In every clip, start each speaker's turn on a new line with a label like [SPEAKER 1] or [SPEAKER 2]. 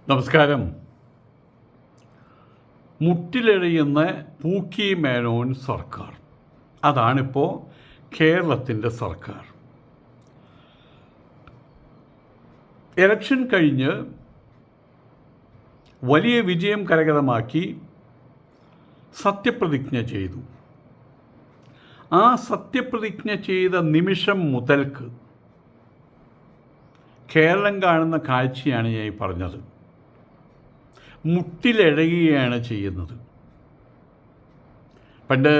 [SPEAKER 1] നമസ്കാരം. മുട്ടിലെഴിയുന്ന പൂക്കി മേനോൻ സർക്കാർ, അതാണിപ്പോൾ കേരളത്തിൻ്റെ സർക്കാർ. ഇലക്ഷൻ കഴിഞ്ഞ് വലിയ വിജയം കരഗതമാക്കി സത്യപ്രതിജ്ഞ ചെയ്തു. ആ സത്യപ്രതിജ്ഞ ചെയ്ത നിമിഷം മുതൽക്ക് കേരളം കാണുന്ന കാഴ്ചയാണ് ഞാൻ ഈ പറഞ്ഞത്. മുട്ടിലെഴയുകയാണ് ചെയ്യുന്നത്. പണ്ട്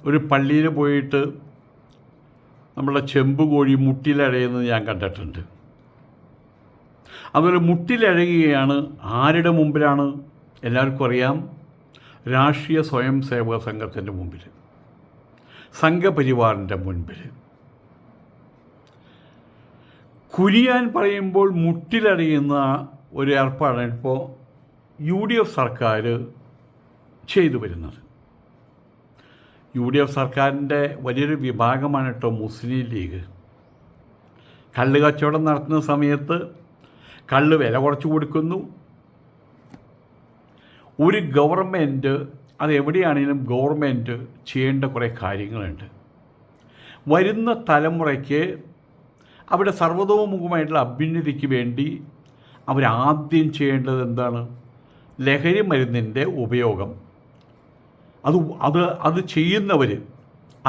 [SPEAKER 1] ഒരു പള്ളിയിൽ പോയിട്ട് നമ്മളെ ചെമ്പ് കോഴി മുട്ടിലഴയുന്നത് ഞാൻ കണ്ടിട്ടുണ്ട്. അതുപോലെ മുട്ടിലഴയുകയാണ്. ആരുടെ മുമ്പിലാണ്? എല്ലാവർക്കും അറിയാം, രാഷ്ട്രീയ സ്വയം സേവക സംഘത്തിൻ്റെ മുമ്പിൽ, സംഘപരിവാറിൻ്റെ മുൻപിൽ. കുനിയാൻ പറയുമ്പോൾ മുട്ടിലഴയുന്ന ഒരു ഏർപ്പാടാണ് ഇപ്പോൾ UDF സർക്കാർ ചെയ്തു വരുന്നത്. UDF സർക്കാരിൻ്റെ വലിയൊരു വിഭാഗമാണ് കേട്ടോ മുസ്ലിം ലീഗ്. കള്ള് കച്ചവടം നടത്തുന്ന സമയത്ത് കള്ള് വില കുറച്ച് കൊടുക്കുന്നു. ഒരു ഗവൺമെൻറ്, അതെവിടെയാണെങ്കിലും ഗവൺമെൻറ് ചെയ്യേണ്ട കുറേ കാര്യങ്ങളുണ്ട്. വരുന്ന തലമുറയ്ക്ക് അവിടെ സർവ്വതോമുഖമായിട്ടുള്ള അഭ്യുന്നതിക്ക് വേണ്ടി അവരാദ്യം ചെയ്യേണ്ടത് എന്താണ്? ലഹരി മരുന്നിൻ്റെ ഉപയോഗം. അത് ചെയ്യുന്നവർ,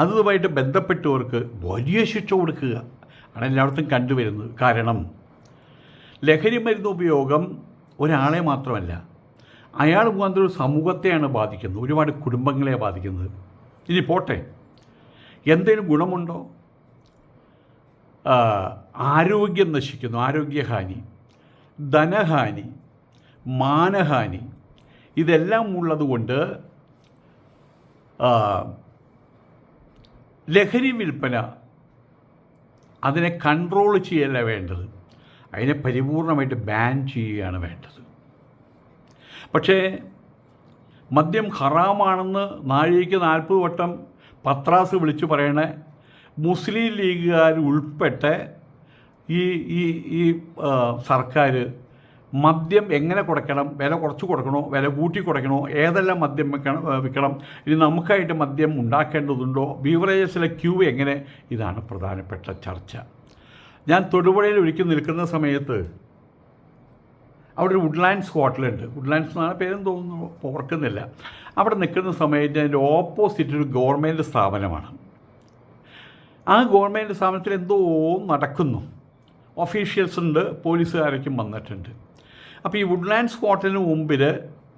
[SPEAKER 1] അതുമായിട്ട് ബന്ധപ്പെട്ടവർക്ക് വലിയ ശിക്ഷ കൊടുക്കുക ആണ് എല്ലായിടത്തും കണ്ടുവരുന്നത്. കാരണം ലഹരി മരുന്ന് ഉപയോഗം ഒരാളെ മാത്രമല്ല, അയാൾ മുഖാന്തരം ഒരു സമൂഹത്തെയാണ് ബാധിക്കുന്നത്, ഒരുപാട് കുടുംബങ്ങളെ ബാധിക്കുന്നത്. ഇനി പോട്ടെ, എന്തെങ്കിലും ഗുണമുണ്ടോ? ആരോഗ്യം നശിക്കുന്നു, ആരോഗ്യഹാനി, ധനഹാനി, മാനഹാനി, ഇതെല്ലാം ഉള്ളതുകൊണ്ട് ലഹരി വിൽപ്പന അതിനെ കൺട്രോൾ ചെയ്യല്ല വേണ്ടത്, അതിനെ പരിപൂർണമായിട്ട് ബാൻ ചെയ്യുകയാണ് വേണ്ടത്. പക്ഷേ മദ്യം ഹറാമാണെന്ന് നാഴികയ്ക്ക് 40 വട്ടം പത്രാസ് വിളിച്ചു പറയണ മുസ്ലിം ലീഗുകാർ ഉൾപ്പെട്ട ഈ സർക്കാർ മദ്യം എങ്ങനെ കുറയ്ക്കണം, വില കുറച്ച് കൊടുക്കണോ, വില കൂട്ടി കൊടുക്കണോ, ഏതെല്ലാം മദ്യം വിൽക്കണം, ഇനി നമുക്കായിട്ട് മദ്യം ഉണ്ടാക്കേണ്ടതുണ്ടോ, ബീവറേജസിലെ ക്യൂ എങ്ങനെ, ഇതാണ് പ്രധാനപ്പെട്ട ചർച്ച. ഞാൻ തൊടുപുഴയിൽ ഒരിക്കൽ നിൽക്കുന്ന സമയത്ത് അവിടെ ഒരു വുഡ്ലാൻഡ്സ് ഹോട്ടലുണ്ട്. വുഡ്ലാൻഡ്സ് എന്നാണ് പേരും തോന്നുന്നു, ഓർക്കുന്നില്ല. അവിടെ നിൽക്കുന്ന സമയത്ത് അതിൻ്റെ ഓപ്പോസിറ്റ് ഒരു ഗവൺമെൻറ് സ്ഥാപനമാണ്. ആ ഗവൺമെൻറ് സ്ഥാപനത്തിൽ എന്തോ നടക്കുന്നു. ഒഫീഷ്യൽസ് ഉണ്ട്, പോലീസുകാരൊക്കെ വന്നിട്ടുണ്ട്. അപ്പോൾ ഈ വുഡ്ലാൻഡ്സ് ഹോട്ടലിന് മുമ്പിൽ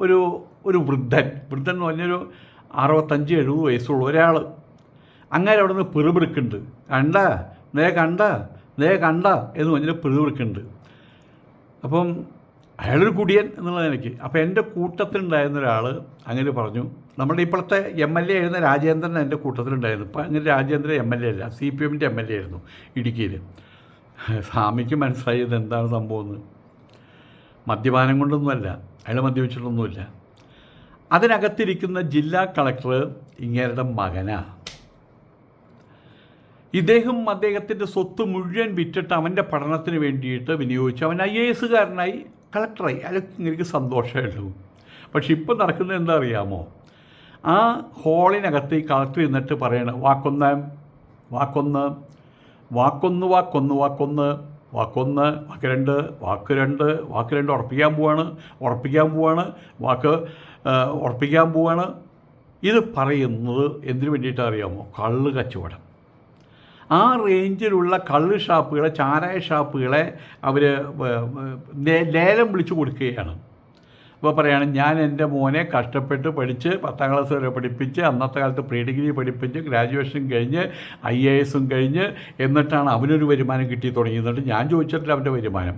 [SPEAKER 1] ഒരു വൃദ്ധൻ എന്ന് പറഞ്ഞൊരു 65-70 വയസ്സുള്ള ഒരാൾ അങ്ങനെ അവിടെ നിന്ന് പിറുപിറുക്കുന്നുണ്ട്. നേ കണ്ട എന്ന് പറഞ്ഞിട്ട് പിറുപിറുക്കുന്നുണ്ട്. അപ്പം അയാളൊരു കുടിയൻ എന്നുള്ള നിലയ്ക്ക്. അപ്പോൾ എൻ്റെ കൂട്ടത്തിലുണ്ടായിരുന്ന ഒരാൾ അങ്ങനെ പറഞ്ഞു. നമ്മുടെ ഇപ്പോഴത്തെ MLA ആയിരുന്ന രാജേന്ദ്രൻ എൻ്റെ കൂട്ടത്തിലുണ്ടായിരുന്നു. ഇപ്പം അങ്ങനെ രാജേന്ദ്രൻ MLA അല്ല, CPMൻ്റെ MLA ആയിരുന്നു ഇടുക്കിയിൽ. സ്വാമിക്ക് മനസ്സിലായത് എന്താണ് സംഭവം എന്ന്. മദ്യപാനം കൊണ്ടൊന്നുമല്ല, അയാൾ മദ്യപിച്ചിട്ടൊന്നുമില്ല. അതിനകത്തിരിക്കുന്ന ജില്ലാ കളക്ടർ ഇങ്ങേരുടെ മകനാണ്. അദ്ദേഹത്തിൻ്റെ സ്വത്ത് മുഴുവൻ വിറ്റിട്ട് അവൻ്റെ പഠനത്തിന് വേണ്ടിയിട്ട് വിനിയോഗിച്ചു. അവൻ IAS കാരനായി, കളക്ടറായി. അയാൾക്ക് എനിക്ക് സന്തോഷമായിട്ടു. പക്ഷെ ഇപ്പം നടക്കുന്നത് എന്താ അറിയാമോ? ആ ഹോളിനകത്ത് ഈ കളക്ടർ ഇരുന്നിട്ട് പറയണ വാക്ക് രണ്ട് ഉറപ്പിക്കാൻ പോവാണ്. ഇത് പറയുന്നത് എന്തിനു വേണ്ടിയിട്ടാണ് അറിയാമോ? കള്ള് കച്ചവടം. ആ റേഞ്ചിലുള്ള കള്ള് ഷാപ്പുകളെ, ചാരായ ഷാപ്പുകളെ അവർ ലേലം വിളിച്ചു കൊടുക്കുകയാണ്. അപ്പോൾ പറയുകയാണ്, ഞാൻ എൻ്റെ മോനെ കഷ്ടപ്പെട്ട് പഠിച്ച് 10ാം ക്ലാസ് വരെ പഠിപ്പിച്ച്, അന്നത്തെ കാലത്ത് പ്രീ ഡിഗ്രി പഠിപ്പിച്ച്, ഗ്രാജുവേഷൻ കഴിഞ്ഞ് IASും കഴിഞ്ഞ്, എന്നിട്ടാണ് അവനൊരു വരുമാനം കിട്ടി തുടങ്ങിയെന്നിട്ട് ഞാൻ ചോദിച്ചിട്ടില്ല അവൻ്റെ വരുമാനം.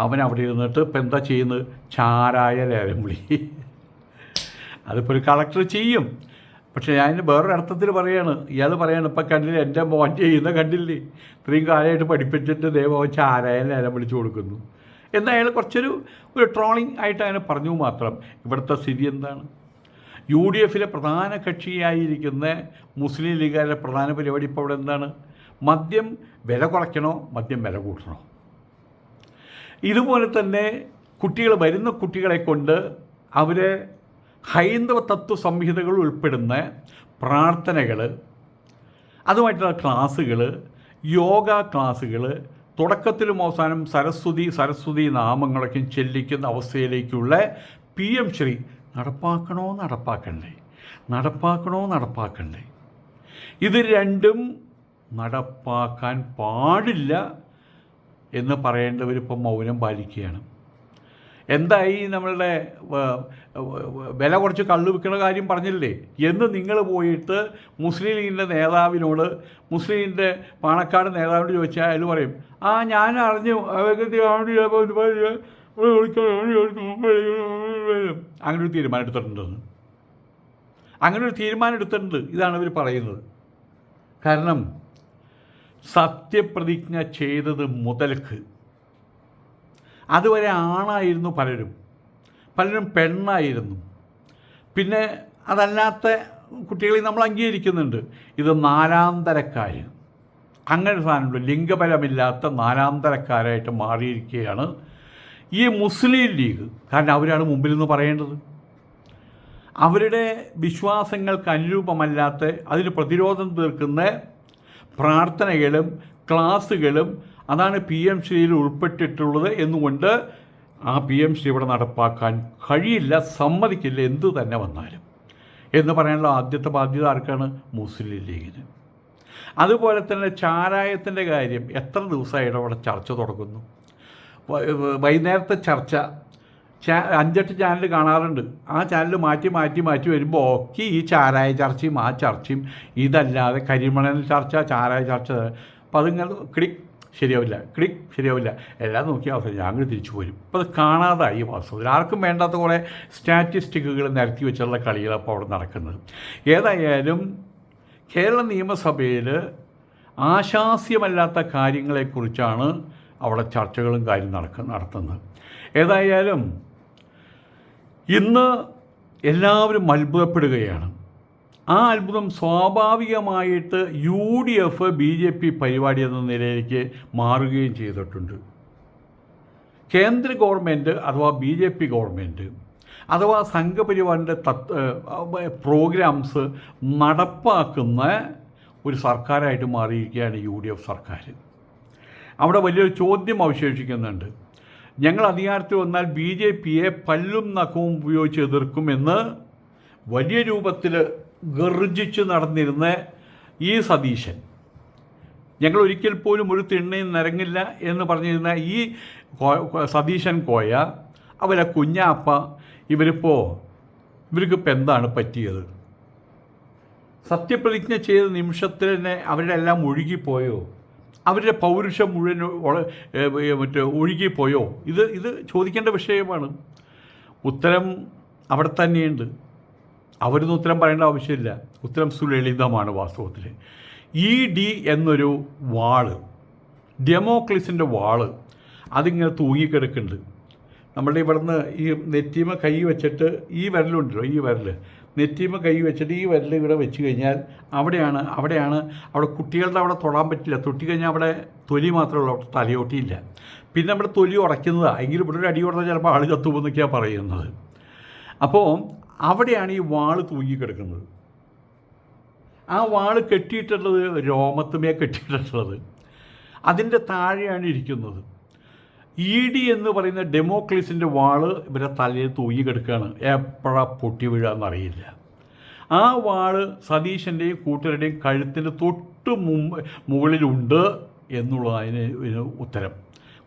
[SPEAKER 1] അവൻ അവിടെ ഇരുന്നിട്ട് ഇപ്പം എന്താ ചെയ്യുന്നത്? ചാരായ ലേലം വിളി. അതിപ്പോൾ ഒരു കളക്ടർ ചെയ്യും. പക്ഷേ ഞാൻ വേറൊരു അർത്ഥത്തിൽ പറയാണ്, ഇയാൾ പറയാണ്, ഇപ്പം കണ്ടില്ലേ എൻ്റെ മോൻ ചെയ്യുന്ന കണ്ടില്ലേ, ഇത്രയും കാലമായിട്ട് പഠിപ്പിച്ചിട്ട് ദൈവം ചാരായ ലേലം വിളിച്ചു കൊടുക്കുന്നു എന്ന് അയാൾ കുറച്ചൊരു ട്രോളിങ് ആയിട്ട് അങ്ങനെ പറഞ്ഞു മാത്രം. ഇവിടുത്തെ സ്ഥിതി എന്താണ്? UDFിലെ പ്രധാന കക്ഷിയായിരിക്കുന്ന മുസ്ലിം ലീഗുകാരുടെ പ്രധാന പരിപാടി ഇപ്പോൾ ഇവിടെ എന്താണ്? മദ്യം വില കുറയ്ക്കണോ, മദ്യം വില കൂട്ടണോ? ഇതുപോലെ തന്നെ വരുന്ന കുട്ടികളെ കൊണ്ട് അവർ ഹൈന്ദവ തത്വ സംഹിതകൾ ഉൾപ്പെടുന്ന പ്രാർത്ഥനകൾ, അതുമായിട്ടുള്ള ക്ലാസ്സുകൾ, യോഗ ക്ലാസ്സുകൾ, തുടക്കത്തിലും അവസാനം സരസ്വതി നാമങ്ങളൊക്കെ ചെല്ലിക്കുന്ന അവസ്ഥയിലേക്കുള്ള PM ശ്രീ നടപ്പാക്കണ്ടേ? ഇത് രണ്ടും നടപ്പാക്കാൻ പാടില്ല എന്ന് പറയേണ്ടവരിപ്പം മൗനം പാലിക്കുകയാണ്. എന്തായി നമ്മളുടെ വില കുറച്ച് കള്ളു വിൽക്കുന്ന കാര്യം പറഞ്ഞില്ലേ എന്ന് നിങ്ങൾ പോയിട്ട് മുസ്ലിം ലീഗിൻ്റെ നേതാവിനോട്, മുസ്ലിം ലീഗിൻ്റെ പാണക്കാട് നേതാവിനോട് ചോദിച്ചാൽ അയാൾ പറയും, ഞാൻ അറിഞ്ഞു അങ്ങനൊരു തീരുമാനം എടുത്തിട്ടുണ്ട്. ഇതാണ് ഇവർ പറയുന്നത്. കാരണം സത്യപ്രതിജ്ഞ ചെയ്തത് മുതൽക്ക് അതുവരെ ആണായിരുന്നു പലരും പെണ്ണായിരുന്നു. പിന്നെ അതല്ലാത്ത കുട്ടികളെ നമ്മൾ അംഗീകരിക്കുന്നുണ്ട്. ഇത് നാലാം തരക്കാർ, അങ്ങനെ സാധനമുണ്ട്. ലിംഗബലമില്ലാത്ത നാലാം തരക്കാരായിട്ട് മാറിയിരിക്കുകയാണ് ഈ മുസ്ലിം ലീഗ്. കാരണം അവരാണ് മുമ്പിൽ നിന്ന് പറയേണ്ടത്. അവരുടെ വിശ്വാസങ്ങൾക്ക് അനുരൂപമല്ലാത്ത, അതിന് പ്രതിരോധം തീർക്കുന്ന പ്രാർത്ഥനകളും ക്ലാസ്സുകളും അതാണ് PM ശ്രീയിൽ ഉൾപ്പെട്ടിട്ടുള്ളത് എന്നുകൊണ്ട് ആ PM ശ്രീ ഇവിടെ നടപ്പാക്കാൻ കഴിയില്ല, സമ്മതിക്കില്ല എന്തു തന്നെ വന്നാലും എന്ന് പറയാനുള്ള ആദ്യത്തെ ബാധ്യത ആർക്കാണ്? മുസ്ലിം ലീഗിന്. അതുപോലെ തന്നെ ചാരായത്തിൻ്റെ കാര്യം എത്ര ദിവസമായിട്ട് അവിടെ ചർച്ച തുടങ്ങുന്നു. വൈകുന്നേരത്തെ ചർച്ച 5-8 ചാനൽ കാണാറുണ്ട്. ആ ചാനൽ മാറ്റി വരുമ്പോൾ ഒക്കെ ഈ ചാരായ ചർച്ചയും ആ ചർച്ചയും, ഇതല്ലാതെ കരിമണൽ ചർച്ച, ചാരായ ചർച്ച, അപ്പോൾ അതിങ്ങനെ ശരിയാവില്ല എല്ലാം നോക്കിയ അവസരം ഞങ്ങൾ തിരിച്ചു പോരും. അപ്പോൾ അത് കാണാതായി വാസ്തവത്തിൽ. ആർക്കും വേണ്ടാത്ത കുറേ സ്റ്റാറ്റിസ്റ്റിക്കുകൾ നിരത്തി വെച്ചുള്ള കളികളാണ് അപ്പോൾ അവിടെ നടക്കുന്നത്. ഏതായാലും കേരള നിയമസഭയിൽ ആശാസ്യമല്ലാത്ത കാര്യങ്ങളെക്കുറിച്ചാണ് അവിടെ ചർച്ചകളും കാര്യം നടത്തുന്നത്. ഏതായാലും ഇന്ന് എല്ലാവരും അത്ഭുതപ്പെടുകയാണ്. ആ അത്ഭുതം സ്വാഭാവികമായിട്ട് UDF BJP പരിപാടി എന്ന നിലയിലേക്ക് മാറുകയും ചെയ്തിട്ടുണ്ട്. കേന്ദ്ര ഗവൺമെൻറ് അഥവാ BJP ഗവൺമെൻറ് അഥവാ സംഘപരിവാറിൻ്റെ പ്രോഗ്രാംസ് നടപ്പാക്കുന്ന ഒരു സർക്കാരായിട്ട് മാറിയിരിക്കുകയാണ് UDF സർക്കാർ. അവിടെ വലിയൊരു ചോദ്യം അവശേഷിക്കുന്നുണ്ട്. ഞങ്ങൾ അധികാരത്തിൽ വന്നാൽ BJPയെ പല്ലും നഖവും ഉപയോഗിച്ച് എതിർക്കുമെന്ന് വലിയ രൂപത്തിൽ ഗർജിച്ച് നടന്നിരുന്ന ഈ സതീശൻ, ഞങ്ങൾ ഒരിക്കൽ പോലും ഒരു തിണ്ണയും നിരങ്ങില്ല എന്ന് പറഞ്ഞിരുന്ന ഈ സതീശൻ കോയ, അവരെ കുഞ്ഞാപ്പ, ഇവർക്കിപ്പോൾ എന്താണ് പറ്റിയത്? സത്യപ്രതിജ്ഞ ചെയ്ത നിമിഷത്തിൽ തന്നെ അവരുടെ എല്ലാം ഒഴുകിപ്പോയോ? അവരുടെ പൗരുഷം മുഴുവൻ ഒഴുകിപ്പോയോ? ഇത് ചോദിക്കേണ്ട വിഷയമാണ്. ഉത്തരം അവിടെ തന്നെയുണ്ട്. അവരൊന്നും ഉത്തരം പറയേണ്ട ആവശ്യമില്ല. ഉത്തരം സുലളിതമാണ് വാസ്തവത്തിൽ. ED എന്നൊരു വാള്, ഡെമോക്ലിസിൻ്റെ വാള്, അതിങ്ങനെ തൂങ്ങിക്കിടക്കുന്നുണ്ട്. നമ്മളുടെ ഇവിടുന്ന് ഈ നെറ്റിമ കൈ വെച്ചിട്ട് ഈ വിരലുണ്ടല്ലോ, ഈ വിരൽ നെറ്റിമ കൈ വെച്ചിട്ട് ഈ വിരൽ ഇവിടെ വെച്ച് കഴിഞ്ഞാൽ അവിടെ കുട്ടികളുടെ അവിടെ തൊടാൻ പറ്റില്ല. തൊട്ടിക്കഴിഞ്ഞാൽ അവിടെ തൊലി മാത്രമേ ഉള്ളൂ, അവിടെ തലയോട്ടിയില്ല. പിന്നെ നമ്മുടെ തൊലി ഉടയ്ക്കുന്നതാണ്. എങ്കിലും ഇവിടെ ഒരു അടി കൊടുത്താൽ ചിലപ്പോൾ ആൾ ചത്തുപോകുന്നൊക്കെയാണ് പറയുന്നത്. അപ്പോൾ അവിടെയാണ് ഈ വാള് തൂങ്ങിക്കിടക്കുന്നത്. ആ വാള് കെട്ടിയിട്ടുള്ളത് രോമത്തുമേ കെട്ടിയിട്ടുള്ളത്, അതിൻ്റെ താഴെയാണ് ഇരിക്കുന്നത്. ED എന്ന് പറയുന്ന ഡെമോക്ലിസിൻ്റെ വാള് ഇവരെ തലയിൽ തൂങ്ങിക്കിടക്കുകയാണ്. എപ്പോഴാണ് പൊട്ടി വീഴാന്നറിയില്ല. ആ വാള് സതീശൻ്റെയും കൂട്ടരുടെയും കഴുത്തിൻ്റെ തൊട്ട് മുകളിലുണ്ട് എന്നുള്ളതിന് ഉത്തരം.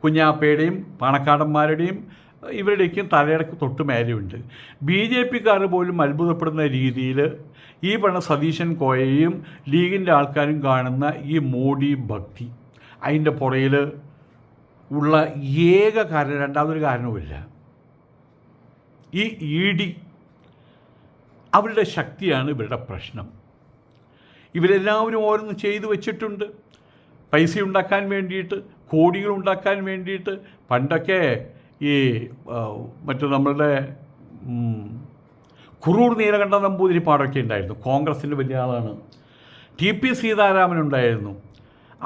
[SPEAKER 1] കുഞ്ഞാപ്പയുടെയും പണക്കാടന്മാരുടെയും ഇവരുടെയൊക്കെയും തലയിടക്ക് തൊട്ട് മേലെയുണ്ട്. BJPക്കാർ പോലും അത്ഭുതപ്പെടുന്ന രീതിയിൽ ഈ പറഞ്ഞ സതീശൻ കോയയും ലീഗിൻ്റെ ആൾക്കാരും കാണുന്ന ഈ മോഡി ഭക്തി, അതിൻ്റെ പുറയിൽ ഉള്ള ഏക കാരണം, രണ്ടാമതൊരു കാരണവുമില്ല. ഈ ED അവരുടെ ശക്തിയാണ് ഇവരുടെ പ്രശ്നം. ഇവരെല്ലാവരും ഓരോന്ന് ചെയ്തു വെച്ചിട്ടുണ്ട്. പൈസ ഉണ്ടാക്കാൻ വേണ്ടിയിട്ട്, കോടികൾ ഉണ്ടാക്കാൻ വേണ്ടിയിട്ട്. പണ്ടൊക്കെ ഈ നമ്മളുടെ കുറൂർ നീലകണ്ഠ നമ്പൂതിരിപ്പാടൊക്കെ ഉണ്ടായിരുന്നു. കോൺഗ്രസിൻ്റെ വലിയ ആളാണ്. TP സീതാരാമൻ ഉണ്ടായിരുന്നു.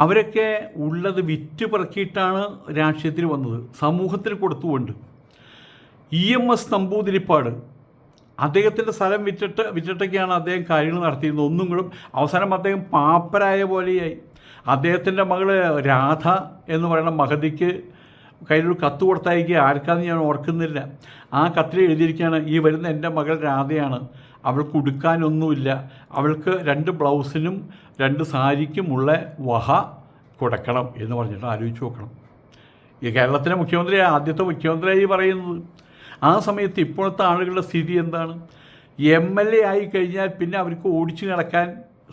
[SPEAKER 1] അവരൊക്കെ ഉള്ളത് വിറ്റ് പെറുക്കിയിട്ടാണ് രാഷ്ട്രീയത്തിൽ വന്നത്, സമൂഹത്തിന് കൊടുത്തുകൊണ്ട്. EMS നമ്പൂതിരിപ്പാട് അദ്ദേഹത്തിൻ്റെ സ്ഥലം വിറ്റിട്ടൊക്കെയാണ് അദ്ദേഹം കാര്യങ്ങൾ നടത്തിയിരുന്നത്. ഒന്നും കൂടെ അവസാനം അദ്ദേഹം പാപ്പരായ പോലെയായി. അദ്ദേഹത്തിൻ്റെ മകള് രാധ എന്ന് പറയുന്ന മഹതിക്ക് കയ്യിലൊരു കത്ത് കൊടുത്തയക്കുക, ആർക്കാന്ന് ഞാൻ ഓർക്കുന്നില്ല. ആ കത്തിൽ എഴുതിയിരിക്കുകയാണ്, ഈ വരുന്ന എൻ്റെ മകൾ രാധയാണ്, അവൾക്ക് ഉടുക്കാനൊന്നുമില്ല, അവൾക്ക് 2 ബ്ലൗസിനും 2 സാരിക്കുമുള്ള വഹ കൊടുക്കണം എന്ന് പറഞ്ഞിട്ട് ആലോചിച്ച് നോക്കണം. ഈ കേരളത്തിലെ മുഖ്യമന്ത്രി ആദ്യത്തെ മുഖ്യമന്ത്രിയായി പറയുന്നത്. ആ സമയത്ത് ഇപ്പോഴത്തെ ആളുകളുടെ സ്ഥിതി എന്താണ്? MLA ആയി കഴിഞ്ഞാൽ പിന്നെ അവർക്ക് ഓടിച്ചു നടക്കാൻ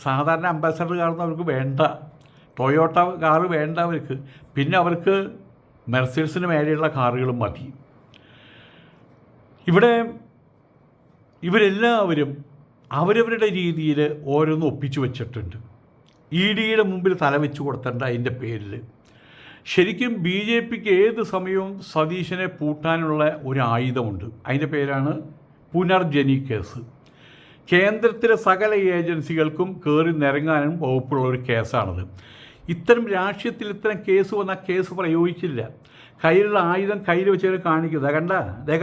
[SPEAKER 1] സാധാരണ അംബാസഡർ കാറൊന്നും അവർക്ക് വേണ്ട, ടൊയോട്ട കാറ് വേണ്ട അവർക്ക്. പിന്നെ അവർക്ക് മെർസിഡസിന് മേലെയുള്ള കാറുകളും മതി. ഇവിടെ ഇവരെല്ലാവരും അവരവരുടെ രീതിയിൽ ഓരോന്ന് ഒപ്പിച്ചു വച്ചിട്ടുണ്ട്. EDയുടെ മുമ്പിൽ തലവെച്ച് കൊടുത്തേണ്ട അതിൻ്റെ പേരിൽ. ശരിക്കും BJPക്ക് ഏത് സമയവും സതീശനെ പൂട്ടാനുള്ള ഒരു ആയുധമുണ്ട്. അതിൻ്റെ പേരാണ് പുനർജനി കേസ്. കേന്ദ്രത്തിലെ സകല ഏജൻസികൾക്കും കയറി നിരങ്ങാനും വകുപ്പുള്ള ഒരു കേസാണത്. ഇത്തരം രാഷ്ട്രീയത്തിൽ ഇത്തരം കേസ് വന്നാൽ കേസ് പ്രയോഗിച്ചില്ല. കയ്യിലുള്ള ആയുധം കയ്യിൽ വെച്ച് കാണിക്കുക, ദേ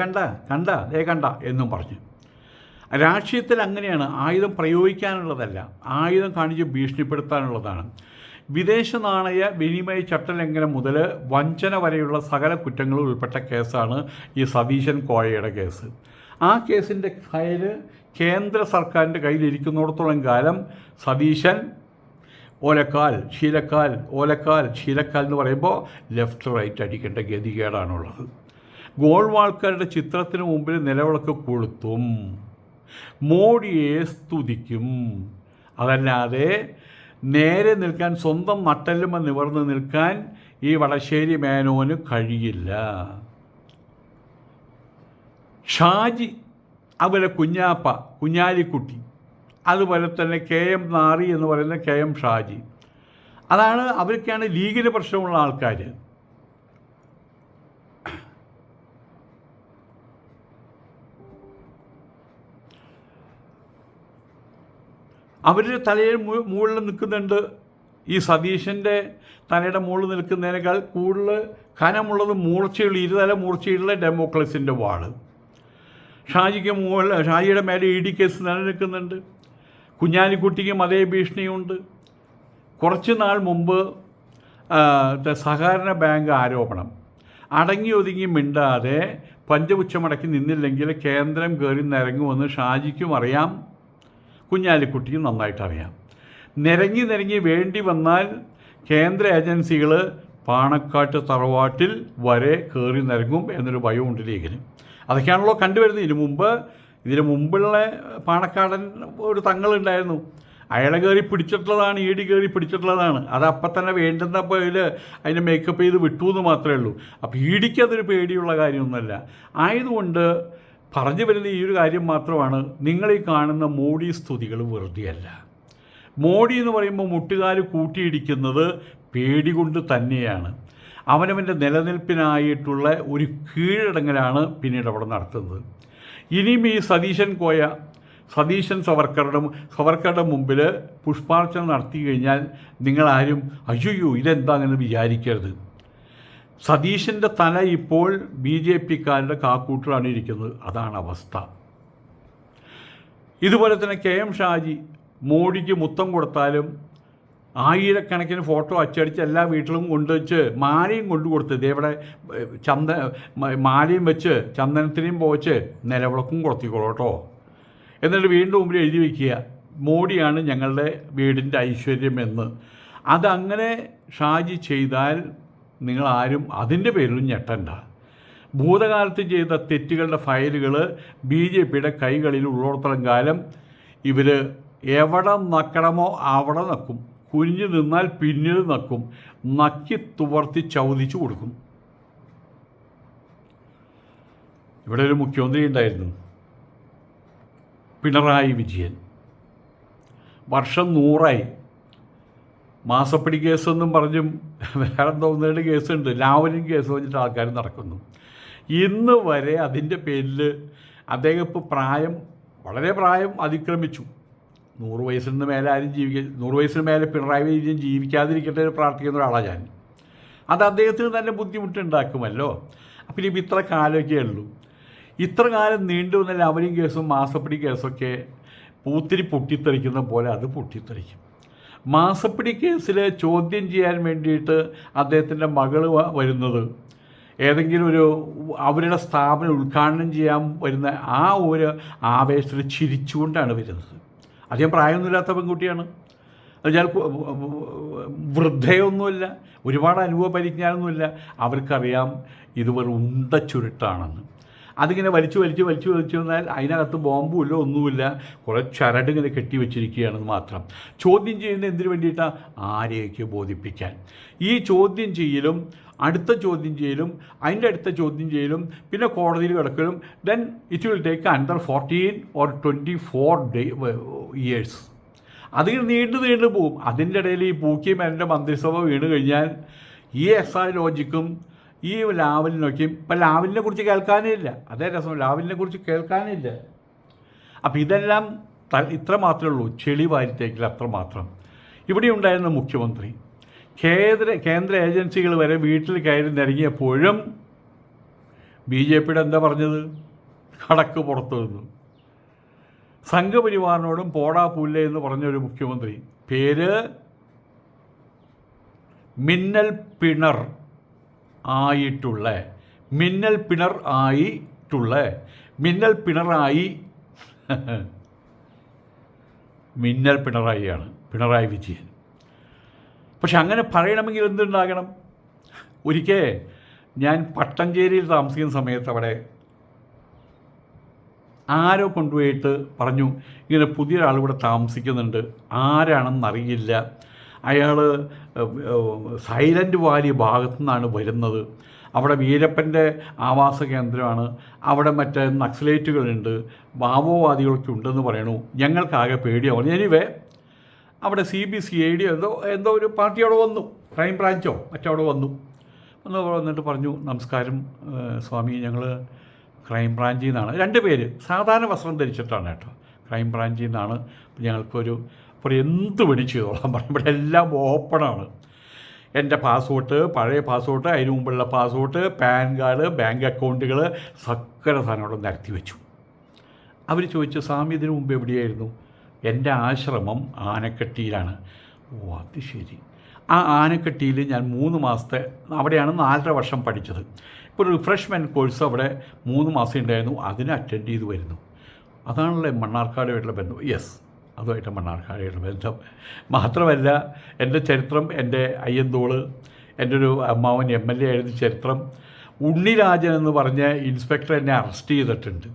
[SPEAKER 1] കണ്ട എന്നും പറഞ്ഞു. രാഷ്ട്രീയത്തിൽ അങ്ങനെയാണ്, ആയുധം പ്രയോഗിക്കാനുള്ളതല്ല, ആയുധം കാണിച്ച് ഭീഷണിപ്പെടുത്താനുള്ളതാണ്. വിദേശ നാണയ വിനിമയ ചട്ടലംഘനം മുതൽ വഞ്ചന വരെയുള്ള സകല കുറ്റങ്ങളും ഉൾപ്പെട്ട കേസാണ് ഈ സതീശൻ കോയയുടെ കേസ്. ആ കേസിൻ്റെ ഫയല് കേന്ദ്ര സർക്കാരിൻ്റെ കയ്യിലിരിക്കുന്നിടത്തോളം കാലം സതീശൻ ഓലക്കാൽ ശീലക്കാൽ എന്ന് പറയുമ്പോൾ ലെഫ്റ്റ് റൈറ്റ് അടിക്കേണ്ട ഗതികേടാണുള്ളത്. ഗോൾവാൾക്കറുടെ ചിത്രത്തിന് മുമ്പിൽ നിലവിളക്ക് കൊളുത്തും, മോഡിയെ സ്തുതിക്കും. അതല്ലാതെ നേരെ നിൽക്കാൻ, സ്വന്തം നട്ടെല്ലുമ നിവർന്ന് നിൽക്കാൻ ഈ വടശ്ശേരി മേനോന് കഴിയില്ല. ഷാജി, അതുപോലെ കുഞ്ഞാപ്പ, കുഞ്ഞാലിക്കുട്ടി, അതുപോലെ തന്നെ KM നാറി എന്ന് പറയുന്ന KM ഷാജി, അതാണ് അവർക്കാണ് ലീഗിന് പ്രശ്നമുള്ള ആൾക്കാർ. അവരുടെ തലയിൽ മുകളിൽ നിൽക്കുന്നുണ്ട്. ഈ സതീശൻ്റെ തലയുടെ മുകളിൽ നിൽക്കുന്നതിനേക്കാൾ കൂടുതൽ കനമുള്ളത് മൂർച്ചയുള്ള, ഇരുതല മൂർച്ചയുള്ള ഡെമോക്രസിൻ്റെ വാള്. ഷാജിയുടെ മേലെ ED കേസ് നിലനിൽക്കുന്നുണ്ട്. കുഞ്ഞാലിക്കുട്ടിക്കും അതേ ഭീഷണിയുണ്ട്. കുറച്ച് നാൾ മുമ്പ് സഹകരണ ബാങ്ക് ആരോപണം, അടങ്ങി ഒതുങ്ങി മിണ്ടാതെ പഞ്ചപുച്ഛമടക്കി നിന്നില്ലെങ്കിൽ കേന്ദ്രം കയറി നിരങ്ങുമെന്ന് ഷാജിക്കും അറിയാം, കുഞ്ഞാലിക്കുട്ടിക്കും നന്നായിട്ടറിയാം. നിരങ്ങി വേണ്ടി വന്നാൽ കേന്ദ്ര ഏജൻസികൾ പാണക്കാട്ട് തറവാട്ടിൽ വരെ കയറി നിരങ്ങും എന്നൊരു ഭയമുണ്ട് ലീഗിന്. അതൊക്കെയാണല്ലോ കണ്ടുവരുന്നത്. ഇതിനു മുമ്പുള്ള പാണക്കാടൻ ഒരു തങ്ങളുണ്ടായിരുന്നു, അയാളെ കയറി പിടിച്ചിട്ടുള്ളതാണ്, ED കയറി പിടിച്ചിട്ടുള്ളതാണ്. അതപ്പം തന്നെ വേണ്ടുന്നപ്പോൾ അതിനെ മേക്കപ്പ് ചെയ്ത് വിട്ടു എന്ന് മാത്രമേ ഉള്ളൂ. അപ്പോൾ EDക്ക് അതൊരു പേടിയുള്ള കാര്യമൊന്നുമല്ല. ആയതുകൊണ്ട് പറഞ്ഞു വരുന്ന ഈ ഒരു കാര്യം മാത്രമാണ്, നിങ്ങളീ കാണുന്ന മോഡി സ്തുതികൾ വെറുതെയല്ല. മോഡി എന്ന് പറയുമ്പോൾ മുട്ടുകാർ കൂട്ടിയിടിക്കുന്നത് പേടി കൊണ്ട് തന്നെയാണ്. അവനവൻ്റെ നിലനിൽപ്പിനായിട്ടുള്ള ഒരു കീഴടങ്ങലാണ് പിന്നീട് അവിടെ നടത്തുന്നത്. ഇനിയും ഈ സതീശൻ സവർക്കറുടെ മുമ്പിൽ പുഷ്പാർച്ചന നടത്തി കഴിഞ്ഞാൽ നിങ്ങളാരും അയ്യോ ഇതെന്താ അങ്ങനെ വിചാരിക്കരുത്. സതീശൻ്റെ തല ഇപ്പോൾ BJPക്കാരുടെ കാക്കൂട്ടിലാണ് ഇരിക്കുന്നത്. അതാണ് അവസ്ഥ. ഇതുപോലെ തന്നെ KM ഷാജി മോഡിക്ക് മുത്തം കൊടുത്താലും ആയിരക്കണക്കിന് ഫോട്ടോ അച്ചടിച്ച് എല്ലാ വീട്ടിലും കൊണ്ടുവച്ച് മാലയും കൊണ്ടു കൊടുത്ത്, ഇതേവിടെ മാലയും വെച്ച് ചന്ദനത്തിനെയും പോച്ച് നിലവിളക്കും കൊടുത്തിക്കോളൂ കേട്ടോ. എന്നിട്ട് വീണ്ടും മുമ്പിൽ എഴുതി വയ്ക്കുക, മോഡിയാണ് ഞങ്ങളുടെ വീടിൻ്റെ ഐശ്വര്യമെന്ന്. അതങ്ങനെ ഷാജി ചെയ്താൽ നിങ്ങളാരും അതിൻ്റെ പേരിലും ഞെട്ടണ്ട. ഭൂതകാലത്ത് ചെയ്ത തെറ്റുകളുടെ ഫയലുകൾ BJPയുടെ കൈകളിൽ ഉള്ളിടത്തോളം കാലം ഇവർ എവിടെ നക്കണമോ അവിടെ നക്കും, കുനിഞ്ഞു നിന്നാൽ പിന്നിൽ നക്കും, നക്കി തുവർത്തി ചവിതിച്ചു കൊടുക്കും. ഇവിടെ ഒരു മുഖ്യമന്ത്രി ഉണ്ടായിരുന്നു, പിണറായി വിജയൻ. വർഷം 100ആയി. മാസപ്പടി കേസെന്നും പറഞ്ഞും വേറെ തോന്നുന്നതിൻ്റെ കേസുണ്ട്, ലാവലിൻ കേസ് വെച്ചിട്ട് ആൾക്കാർ നടക്കുന്നു. ഇന്ന് വരെ അതിൻ്റെ പേരിൽ അദ്ദേഹം ഇപ്പോൾ വളരെ പ്രായം അതിക്രമിച്ചു. 100 വയസ്സിന് മേലെ ആരും 100 വയസ്സിന് മേലെ പിണറായി വിജയൻ ജീവിക്കാതിരിക്കട്ടെ പ്രാർത്ഥിക്കുന്ന ഒരാളാണ് ഞാൻ. അത് അദ്ദേഹത്തിന് തന്നെ ബുദ്ധിമുട്ടുണ്ടാക്കുമല്ലോ. അപ്പം ഇനിയിപ്പോൾ ഇത്ര കാലമൊക്കെ ഉള്ളൂ. ഇത്ര കാലം നീണ്ടു വന്ന ലവലിംഗ് കേസും മാസപ്പടി കേസൊക്കെ പൂത്തിരി പൊട്ടിത്തെറിക്കുന്ന പോലെ അത് പൊട്ടിത്തെറിക്കും. മാസപ്പടി കേസിൽ ചോദ്യം ചെയ്യാൻ വേണ്ടിയിട്ട് അദ്ദേഹത്തിൻ്റെ മകൾ വരുന്നത് ഏതെങ്കിലും ഒരു അവരുടെ സ്ഥാപനം ഉദ്ഘാടനം ചെയ്യാൻ വരുന്ന ആ ഒരു ആവേശത്തിൽ ചിരിച്ചുകൊണ്ടാണ് വരുന്നത്. അധികം പ്രായമൊന്നുമില്ലാത്ത പെൺകുട്ടിയാണ്. എന്നുവെച്ചാൽ വൃദ്ധയൊന്നുമില്ല, ഒരുപാട് അനുഭവ പരിജ്ഞാനമൊന്നുമില്ല. അവർക്കറിയാം ഇത് വെറും ഉണ്ട ചുരുട്ടാണെന്ന്. അതിങ്ങനെ വലിച്ചു വന്നാൽ അതിനകത്ത് ബോംബുമില്ല, ഒന്നുമില്ല, കുറേ ചരടിങ്ങനെ കെട്ടിവെച്ചിരിക്കുകയാണെന്ന് മാത്രം. ചോദ്യം ചെയ്യുന്നത് എന്തിനു വേണ്ടിയിട്ടാണ്? ആരെയൊക്കെ ബോധിപ്പിക്കാൻ. ഈ ചോദ്യം ചെയ്യലും അടുത്ത ചോദ്യം ചെയ്യലും അതിൻ്റെ അടുത്ത ചോദ്യം ചെയ്യലും പിന്നെ കോടതിയിൽ കിടക്കലും then it will take under 14 or 24 years. അതിന് നീണ്ടു പോകും. അതിൻ്റെ ഇടയിൽ ഈ പൂക്കിയും എൻ്റെ മന്ത്രിസഭ വീണ് കഴിഞ്ഞാൽ ഈ SR ലോജിക്കും ഈ ലാവലിനൊക്കെയും ഇപ്പം ലാവലിനെ കുറിച്ച് കേൾക്കാനേ ഇല്ല. അതേ രസം, ലാവലിനെ കുറിച്ച് കേൾക്കാനേ ഇല്ല. അപ്പം ഇതെല്ലാം ഇത്ര മാത്രമേ ഉള്ളൂ, ചെളി വാരിത്തേക്കില്ല, അത്രമാത്രം. ഇവിടെ ഉണ്ടായിരുന്ന മുഖ്യമന്ത്രി കേന്ദ്ര ഏജൻസികൾ വരെ വീട്ടിൽ കയറി നിരങ്ങിയപ്പോഴും BJPയുടെ എന്താ പറഞ്ഞത്? കടക്ക് പുറത്തു നിന്നു. സംഘപരിവാറിനോടും പോടാ പുല്ലേ എന്ന് പറഞ്ഞൊരു മുഖ്യമന്ത്രി, പേര് മിന്നൽ പിണർ പിണറായിയാണ്, പിണറായി വിജയൻ. പക്ഷെ അങ്ങനെ പറയണമെങ്കിൽ എന്തുണ്ടാകണം? ഒരിക്കൽ ഞാൻ പട്ടഞ്ചേരിയിൽ താമസിക്കുന്ന സമയത്ത് അവിടെ ആരോ കൊണ്ടുപോയിട്ട് പറഞ്ഞു, ഇങ്ങനെ പുതിയൊരാൾ ഇവിടെ താമസിക്കുന്നുണ്ട്, ആരാണെന്നറിയില്ല, അയാൾ സൈലൻറ്റ് വാലി ഭാഗത്തു നിന്നാണ് വരുന്നത്, അവിടെ വീരപ്പൻ്റെ ആവാസ കേന്ദ്രമാണ്, അവിടെ മറ്റേ നക്സലേറ്റുകളുണ്ട്, മാവോവാദികളൊക്കെ ഉണ്ടെന്ന് പറയണു, ഞങ്ങൾക്കാകെ പേടിയാവുന്നു. എനിവേ അവിടെ CBCID എന്തോ ഒരു പാർട്ടി അവിടെ വന്നു, ക്രൈം ബ്രാഞ്ചോ മറ്റവിടെ വന്നിട്ട് പറഞ്ഞു, നമസ്കാരം സ്വാമി, ഞങ്ങൾ ക്രൈം ബ്രാഞ്ചിൽ നിന്നാണ്. 2 പേര് സാധാരണ വസ്ത്രം ധരിച്ചിട്ടാണ് കേട്ടോ, ക്രൈം ബ്രാഞ്ചിൽ നിന്നാണ്, ഞങ്ങൾക്കൊരു എന്ത് പിടിച്ചു ചെയ്തോളാം പറഞ്ഞു. ഇവിടെ എല്ലാം ഓപ്പണാണ്. എൻ്റെ പാസ്പോർട്ട്, പഴയ പാസ്പോർട്ട്, അതിന് മുമ്പുള്ള പാസ്പോർട്ട്, പാൻ കാർഡ്, ബാങ്ക് അക്കൗണ്ടുകൾ, സകല സാധനങ്ങളും നിരത്തി വെച്ചു. അവർ ചോദിച്ചു, സ്വാമി ഇതിനു മുമ്പ് എവിടെയായിരുന്നു? എൻ്റെ ആശ്രമം ആനക്കട്ടിയിലാണ്. ഓ അത് ശരി. ആ ആനക്കട്ടിയിൽ ഞാൻ 3 മാസത്തെ, അവിടെയാണ് 4.5 വർഷം പഠിച്ചത്. ഇപ്പോൾ റിഫ്രഷ്മെൻറ്റ് കോഴ്സ് അവിടെ 3 മാസം ഉണ്ടായിരുന്നു, അതിന് അറ്റൻഡ് ചെയ്ത് വരുന്നു. അതാണല്ലോ മണ്ണാർക്കാടുമായിട്ടുള്ള ബന്ധം. യെസ്, അതുമായിട്ട് മണ്ണാർക്കാടുമായിട്ടുള്ള ബന്ധം. മാത്രമല്ല എൻ്റെ ചരിത്രം, എൻ്റെ അയ്യന്തോള്, എൻ്റെ ഒരു അമ്മാവൻ MLA ആയിരുന്ന ചരിത്രം, ഉണ്ണിരാജൻ എന്ന് പറഞ്ഞ ഇൻസ്പെക്ടർ എന്നെ അറസ്റ്റ് ചെയ്തിട്ടുണ്ട്.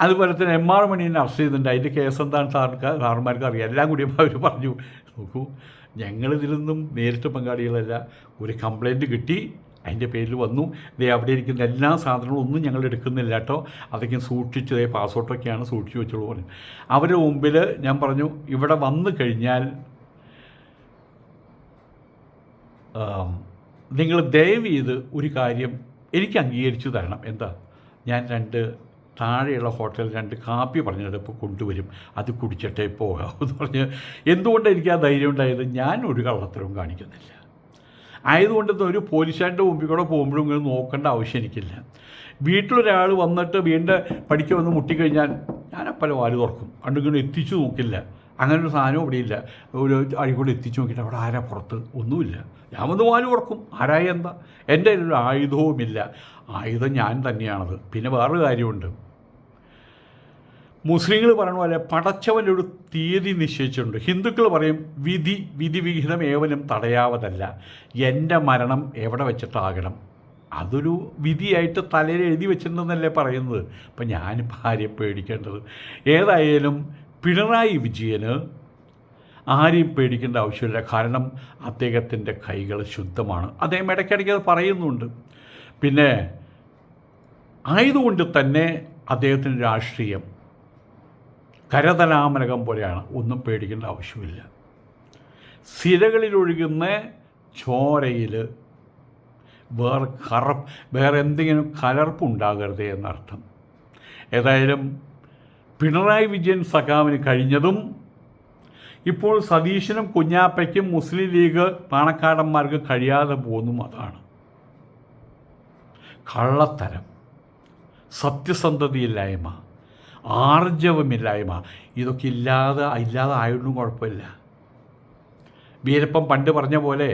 [SPEAKER 1] അതുപോലെ തന്നെ MR മണീനെ അറസ്റ്റ് ചെയ്തിട്ടുണ്ട്. അതിൻ്റെ കേസ് എന്താണ് സാറുമാർക്ക് അറിയാം. എല്ലാം കൂടി അവർ പറഞ്ഞു, നോക്കൂ ഞങ്ങളിതിലൊന്നും നേരിട്ട് പങ്കാളികളല്ല, ഒരു കംപ്ലയിൻറ്റ് കിട്ടി, അതിൻ്റെ പേരിൽ വന്നു, അവിടെ ഇരിക്കുന്ന എല്ലാ സാധനങ്ങളും ഒന്നും ഞങ്ങൾ എടുക്കുന്നില്ല കേട്ടോ, അതൊക്കെ സൂക്ഷിച്ചത് പാസ്പോർട്ടൊക്കെയാണ് സൂക്ഷിച്ച് വെച്ചോളൂ പറഞ്ഞു. അവരുടെ മുമ്പിൽ ഞാൻ പറഞ്ഞു, ഇവിടെ വന്നു കഴിഞ്ഞാൽ നിങ്ങൾ ദയവ് ചെയ്ത് ഒരു കാര്യം എനിക്ക് അംഗീകരിച്ചു തരണം. എന്താ? ഞാൻ 2 താഴെയുള്ള ഹോട്ടലിൽ 2 കാപ്പി പറഞ്ഞിപ്പോൾ കൊണ്ടുവരും, അത് കുടിച്ചിട്ടേ പോകാമെന്ന് പറഞ്ഞ്. എന്തുകൊണ്ട് എനിക്ക് ആ ധൈര്യം ഉണ്ടായത്? ഞാൻ ഒരു കള്ളത്തരവും കാണിക്കുന്നില്ല. ആയതുകൊണ്ട് ഒരു പോലീസുകാരുടെ മുമ്പിൽ കൂടെ പോകുമ്പോഴും ഇങ്ങനെ നോക്കേണ്ട ആവശ്യം എനിക്കില്ല. വീട്ടിലൊരാൾ വന്നിട്ട് വീണ്ടും പഠിക്കാൻ വന്ന് മുട്ടിക്കഴിഞ്ഞാൽ ഞാനപ്പല വാല് തുറക്കും, അണ്ടിങ്ങനെ എത്തിച്ചു നോക്കില്ല. അങ്ങനൊരു സാധനം ഇവിടെയില്ല. ഒരു അഴിക്കൂടെ എത്തിച്ചു നോക്കിയിട്ട് അവിടെ ആരാ പുറത്ത്? ഒന്നുമില്ല. ഞാൻ വന്ന് വാല് തുറക്കും, ആരായ എന്താ? എൻ്റെ ഒരു ആയുധവുമില്ല, ആയുധം ഞാൻ തന്നെയാണത്. പിന്നെ വേറൊരു കാര്യമുണ്ട്, മുസ്ലിങ്ങൾ പറയുന്ന പോലെ പടച്ചവൻ്റെ ഒരു തീയതി നിശ്ചയിച്ചിട്ടുണ്ട്. ഹിന്ദുക്കൾ പറയും വിധിവിഹിതം ഏവനും തടയാവതല്ല, എൻ്റെ മരണം എവിടെ വെച്ചിട്ടാകണം, അതൊരു വിധിയായിട്ട് തലയിൽ എഴുതി വെച്ചിട്ടുണ്ടെന്നല്ലേ പറയുന്നത്. അപ്പം ഞാനിപ്പോൾ ആരെയും പേടിക്കേണ്ടത്? ഏതായാലും പിണറായി വിജയന് ആരെയും പേടിക്കേണ്ട ആവശ്യമില്ല. കാരണം അദ്ദേഹത്തിൻ്റെ കൈകൾ ശുദ്ധമാണ്. അദ്ദേഹം ഇടയ്ക്കിടയ്ക്ക് അത് പറയുന്നുണ്ട്. പിന്നെ ആയതുകൊണ്ട് തന്നെ അദ്ദേഹത്തിൻ്റെ രാഷ്ട്രീയം കരതലാമലകം പോലെയാണ്, ഒന്നും പേടിക്കേണ്ട ആവശ്യമില്ല. സിരകളിലൊഴുകുന്ന ചോരയിൽ വേറെ എന്തെങ്കിലും കലർപ്പുണ്ടാകരുത് എന്നർത്ഥം. ഏതായാലും പിണറായി വിജയൻ സഖാവിന് കഴിഞ്ഞതും ഇപ്പോൾ സതീശനും കുഞ്ഞാപ്പയ്ക്കും മുസ്ലിം ലീഗ് പാണക്കാടന്മാർക്ക് കഴിയാതെ പോകുന്നു. അതാണ് കള്ളത്തരം, സത്യസന്ധതയില്ലായ്മ, ആർജവമില്ലായ്മ, ഇതൊക്കെ ഇല്ലാതായൊന്നും കുഴപ്പമില്ല. വീരപ്പൻ പണ്ട് പറഞ്ഞ പോലെ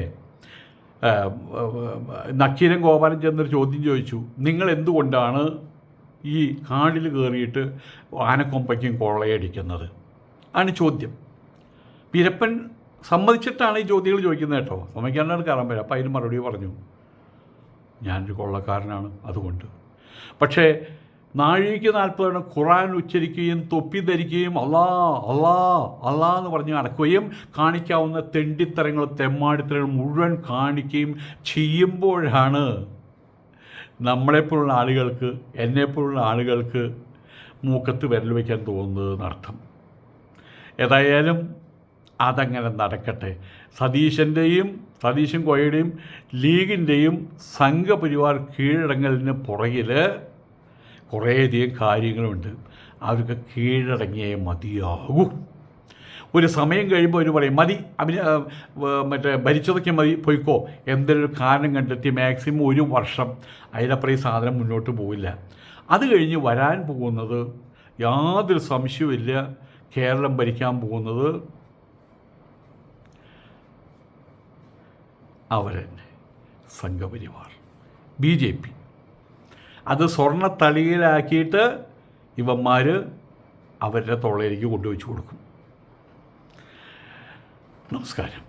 [SPEAKER 1] നക്കീരൻ ഗോപാലൻ ചെന്നൊരു ചോദ്യം ചോദിച്ചു, നിങ്ങൾ എന്തുകൊണ്ടാണ് ഈ കാടിൽ കയറിയിട്ട് ആനക്കൊമ്പയ്ക്കും കൊള്ളയടിക്കുന്നത് ആണ് ചോദ്യം. വീരപ്പൻ സമ്മതിച്ചിട്ടാണ് ഈ ചോദ്യങ്ങൾ ചോദിക്കുന്നത് കേട്ടോ, സമ്മതിക്കാനാണ് കയറാൻ പറ്റും. അപ്പോൾ അതിന് മറുപടി പറഞ്ഞു, ഞാനൊരു കൊള്ളക്കാരനാണ് അതുകൊണ്ട്. പക്ഷേ നാഴികയ്ക്ക് 40 തവണ ഖുർആൻ ഉച്ചരിക്കുകയും തൊപ്പി ധരിക്കുകയും അല്ലാ അല്ലാ അല്ലാ എന്ന് പറഞ്ഞ് നടക്കുകയും കാണിക്കാവുന്ന തെണ്ടിത്തരങ്ങൾ തെമ്മാടിത്തരങ്ങൾ മുഴുവൻ കാണിക്കുകയും ചെയ്യുമ്പോഴാണ് നമ്മളെപ്പോലുള്ള ആളുകൾക്ക്, എന്നെപ്പോലുള്ള ആളുകൾക്ക് മൂക്കത്ത് വിരൽ വയ്ക്കാൻ തോന്നുന്നത് എന്നർത്ഥം. ഏതായാലും അതങ്ങനെ നടക്കട്ടെ. സതീശൻ കോയയുടെയും ലീഗിൻ്റെയും സംഘപരിവാർ കീഴടങ്ങലിന് പുറകിൽ കുറേയധികം കാര്യങ്ങളുണ്ട്. അവർക്ക് കീഴടങ്ങിയേ മതിയാകൂ. ഒരു സമയം കഴിയുമ്പോൾ അവർ പറയും മതി, ഭരിച്ചതൊക്കെ മതി, പോയിക്കോ, എന്തെങ്കിലും ഒരു കാരണം കണ്ടെത്തി മാക്സിമം 1 വർഷം, അതിലപ്പുറം ഈ സാധനം മുന്നോട്ട് പോവില്ല. അത് കഴിഞ്ഞ് വരാൻ പോകുന്നത് യാതൊരു സംശയവുമില്ല, കേരളം ഭരിക്കാൻ പോകുന്നത് അവരെന്നെ, സംഘപരിവാർ, BJP. അത് സ്വർണ്ണത്തളിയിലാക്കിയിട്ട് ഇവന്മാർ അവരുടെ തൊള്ളയിലേക്ക് കൊണ്ടുവച്ച് കൊടുക്കും. നമസ്കാരം.